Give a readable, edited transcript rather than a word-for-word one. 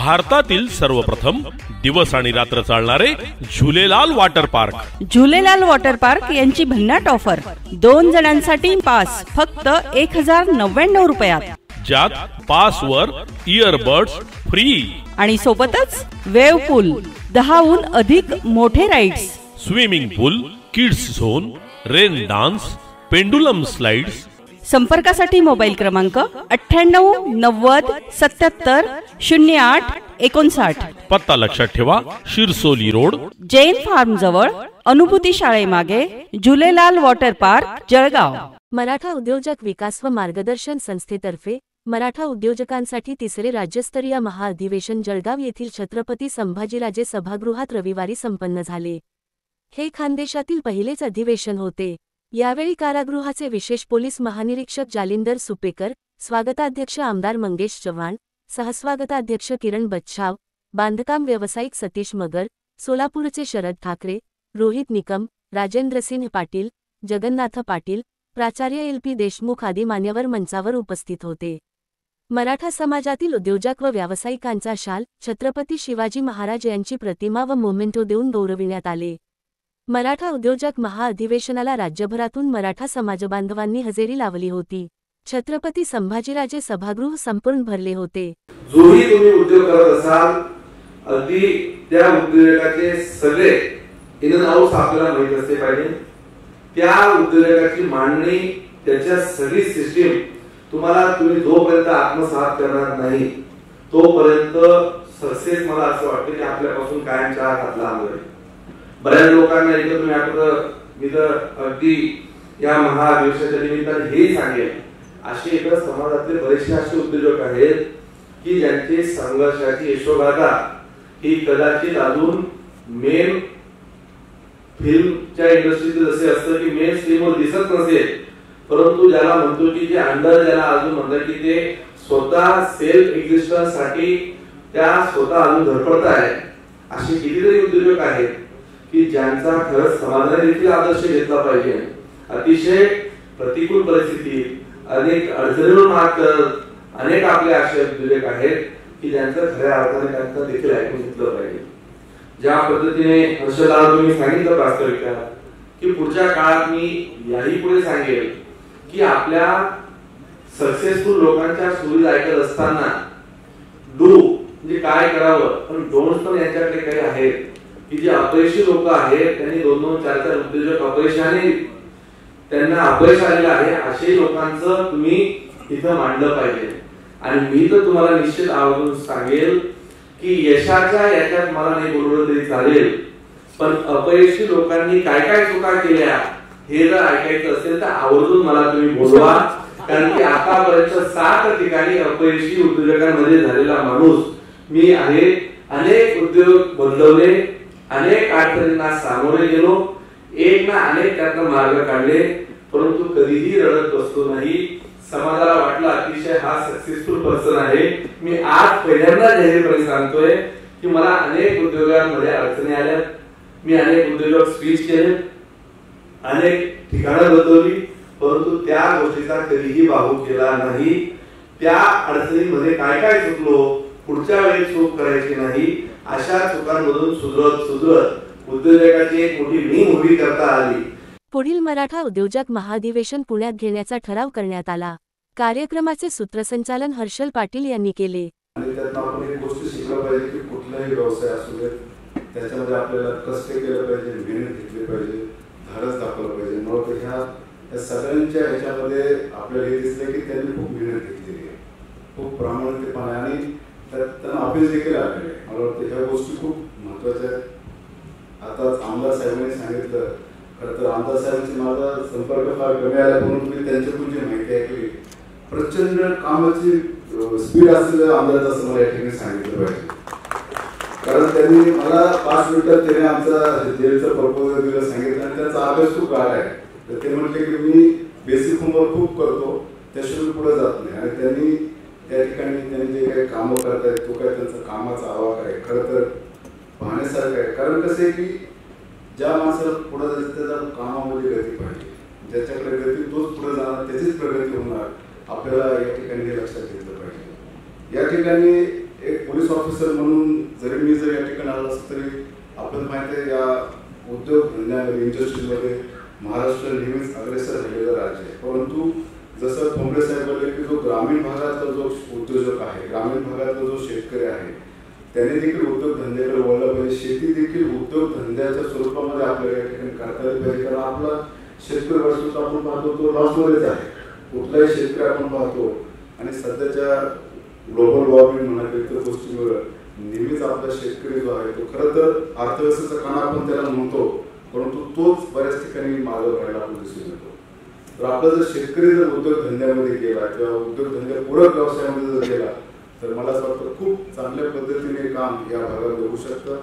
भारतातील सर्वप्रथम दिवस आणि रात्र चालणारे Jhulelal water park. Jhulelal water park यांची भन्नाट ऑफर, 2 जणांसाठी पास फक्त 1099 रुपयात, ज्यात पासवर इयरबड्स फ्री आणि सोबतच वेव पूल, 10हून अधिक मोठे rides, swimming pool, kids zone, rain dance, pendulum slides. संपर्कासाठी मोबाईल क्रमांक 98 90 77 08 59। पत्ता लक्षात ठेवा, शिरसोली रोड, जैन फार्म जवळ, अनुभूती शाळेमागे, झुलेलाल वॉटर पार्क, जळगाव। मराठा उद्योजक विकास व मार्गदर्शन संस्थेतर्फे मराठा उद्योजकांसाठी तिसरे राज्यस्तरीय महाअधिवेशन जळगाव येथील छत्रपती संभाजीराजे सभागृहात रविवारी संपन्न झाले। हे खानदेशातील पहिलेच अधिवेशन होते। यावेळी कारागृहाचे विशेष पोलीस महानिरीक्षक जालिंदर सुपेकर, स्वागताध्यक्ष आमदार मंगेश चव्हाण, सहस्वागताध्यक्ष किरण बच्छाव, बांधकाम व्यावसायिक सतीश मगर, सोलापूरचे शरद ठाकरे, रोहित निकम, राजेंद्रसिंह पाटील, जगन्नाथ पाटील, प्राचार्य LP देशमुख आदी मान्यवर मंचावर उपस्थित होते। मराठा समाजातील उद्योजक व व्यावसायिकांचा शाल, छत्रपती शिवाजी महाराज यांची प्रतिमा व मोमेंटो देऊन गौरविण्यात आले। मराठा उद्योजक महाअधिवेशनाला राज्यभरातून मराठा समाजबांधवांनी हजेरी लावली होती। छत्रपती संभाजीराजे सभागृह संपूर्ण भरले होते। जोही तुम्ही उद्योग करत असाल, अगदी त्या उद्योजकाचे सगळे इन अँड आउट्स आपल्याला माहित असते पाहिजे। त्या उद्योजकाची मांडणी, त्याच्या सगळी सिस्टीम तुम्ही जोपर्यंत आत्मसात करणार नाही तोपर्यंत सक्सेस मला असं वाटतं की आपल्यापासून कायमचा हात लांब आहे। बऱ्याच लोकांना इथं तुम्ही आठवतं, मी तर अगदी या महाअधिवेशनाच्या निमित्ताने हेही सांगेल, असे इतर समाजातले बरेचसे असे उद्योजक आहेत की ज्यांची संघर्षाची यशोगाथा ही कदाचित अजून मेन फिल्मच्या इंडस्ट्रीत जसे असतं की मेन स्ट्रीमवर दिसत नसेल, परंतु ज्याला म्हणतो की जे अंडर ज्याला अजून म्हणतात की ते स्वतः सेल्फ एक्झिस्टन्स साठी त्या स्वतः अजून धडपडत आहेत, असे कितीतरी उद्योजक आहेत की ज्यांचा खरंच समाजाने देखील आदर्श घेतला पाहिजे। अतिशय प्रतिकूल परिस्थिती, अनेक अडचणींवर मात करत अनेक आपले असे उद्योजक आहेत की ज्यांचं खऱ्या अर्थाने त्यांना देखील ऐकून घेतलं पाहिजे। ज्या पद्धतीने हर्षदाला तुम्ही सांगितलं प्रास्ताविका की पुढच्या काळात मी याही पुढे सांगेल की आपल्या सक्सेसफुल लोकांच्या सुविधा ऐकत असताना डू म्हणजे काय करावं, पण डोंट्स पण यांच्याकडे काही आहेत की जे अपयशी लोक आहेत, त्यांनी 2-2, 4-4 उद्योजक अपयशाने त्यांना अपयश आलेलं आहे, असे लोकांचं तुम्ही इथं मांडलं पाहिजे। आणि मी तर तुम्हाला निश्चित आवर्जून सांगेल की यशाच्या याच्यात मला नाही बोलवलं तरी चालेल, पण अपयशी लोकांनी काय काय चुका केल्या हे जर ऐकायचं असेल तर आवर्जून मला तुम्ही बोलवा, कारण की आतापर्यंत 7 ठिकाणी अपयशी उद्योजकांमध्ये झालेला माणूस मी आहे। अनेक उद्योग बदलवले, अनेक अडचणींना सामोरे गेलो, एक ना अनेक त्यातून मार्ग काढले, परंतु कधीही रडत बसलो नाही। समाजाला वाटलं अतिशय हा सक्सेसफुल पर्सन आहे। मी आज पहिल्यांदा जाहीरपणे सांगतोय की मला अनेक उद्योगांमध्ये अडचणी आल्या, मी अनेक उद्योजक स्विच केले, अनेक ठिकाणं बदलली, परंतु त्या गोष्टीचा कधीही बाहू केला नाही। त्या अडचणींमध्ये काय काय चुकलो, पुढच्या वेळी चूक करायची नाही, अशा चुकांमधून सुधरत उद्योजकाची एक मोठी नींव उभी करता आली। पुढील मराठा उद्योजक महाअधिवेशन पुण्यात घेण्याचा ठराव करण्यात आला। कार्यक्रमाचे सूत्रसंचालन हर्षल पाटील यांनी केले। आणि त्यात आपण एक गोष्ट शिकलं पाहिजे की कुठलाही व्यवसाय असू दे त्याच्यामध्ये आपल्याला कष्ट केलं पाहिजे, मेहनत घेतली पाहिजे, धाडस दाखवलं पाहिजे। मग ह्या सगळ्यांच्या ह्याच्यामध्ये आपल्याला हे दिसलं की त्यांनी खूप मेहनत घेतलेली आहे, खूप प्रामाणिकपणे, आणि त्यांना ऑफिस देखील आलेले आहे। मला वाटतं ह्या गोष्टी खूप महत्वाच्या आहेत। आता आमदार साहेबांनी सांगितलं, खरं तर आमदार साहेबांची माझा संपर्क फार कमी आला, म्हणून मी त्यांच्याकडून जी माहिती ऐकली, प्रचंड कामाची स्पीड असलेलं आमदार असं मला या ठिकाणी सांगितलं पाहिजे। कारण त्यांनी मला 5 मिनिटात त्याने आमचा जेलचं प्रपोजल दिलं, सांगितलं, आणि त्याचा अभ्यास खूप गाढ आहे। तर ते म्हटले की मी बेसिक होमवर्क खूप करतो, त्याशिवाय पुढे जात नाही। आणि त्यांनी त्या ठिकाणी त्यांनी जे काही कामं करतायत तो काय त्यांचा कामाचा आवाका आहे, खरं तर पाहण्यासारखं आहे। कारण कसं आहे की ज्या माणसाला पुढे जायचं त्याच्या कामामध्ये गती पाहिजे, ज्याच्याकडे गती तोच पुढे जाणार, त्याचीच प्रगती होणार, आपल्याला या ठिकाणी हे लक्षात घेतलं पाहिजे। या ठिकाणी एक पोलीस ऑफिसर म्हणून जरी मी जर या ठिकाणी आलो असतो तरी आपण माहिती आहे या उद्योग धंद्यामध्ये इंडस्ट्रीमध्ये महाराष्ट्र नेहमीच अग्रेसर राहिलेलं राज्य आहे. परंतु जसं ठोंबरे साहेब बोलले की जो ग्रामीण भागातला जो उद्योजक आहे, ग्रामीण भागातला जो शेतकरी आहे, त्याने देखील उद्योगधंद्याकडे वळलं पाहिजे. शेती देखील उद्योगधंद्याच्या स्वरूपामध्ये आपल्याला या ठिकाणी करता आली पाहिजे. कारण आपला शेतकरी वर्ष आपण पाहतो तो लॉसमध्येच आहे. कुठलाही शेतकरी आपण पाहतो आणि सध्याच्या ग्लोबल वॉर्मिंग म्हणा इतर गोष्टींवर नेहमीच आपला शेतकरी जो आहे तो खरं तर अर्थव्यवस्थेचा कणा आपण त्याला म्हणतो, परंतु तोच बऱ्याच ठिकाणी मागे राहायला आपण दिसून येतो. तर आपला जर शेतकरी जर उद्योगधंद्यामध्ये गेला किंवा उद्योगधंद्यापूरक व्यवसायामध्ये जर गेला तर मला असं वाटतं खूप चांगल्या पद्धतीने काम या भागामध्ये होऊ शकतं.